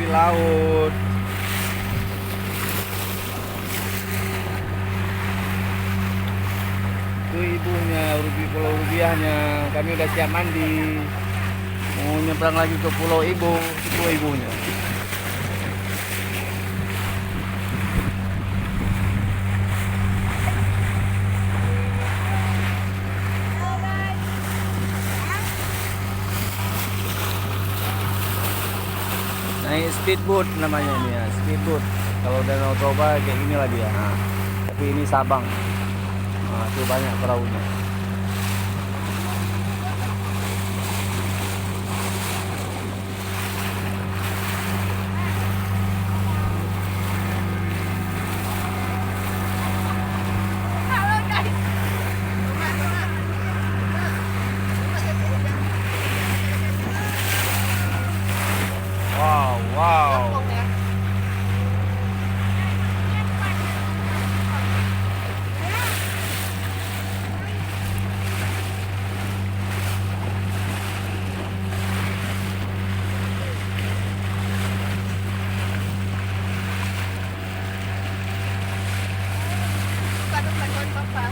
di laut. Itu ibunya, Pulau Rubiahnya. Kami udah siap mandi. Mau nyebrang lagi ke Pulau Iboh, itu ibunya. Naik speedboat namanya ini ya, speedboat. Kalau Danau Toba kayak gini lah dia. Nah, tapi ini Sabang. Nah, itu banyak perahunya. Wow, wow. Bukan bantuan papa.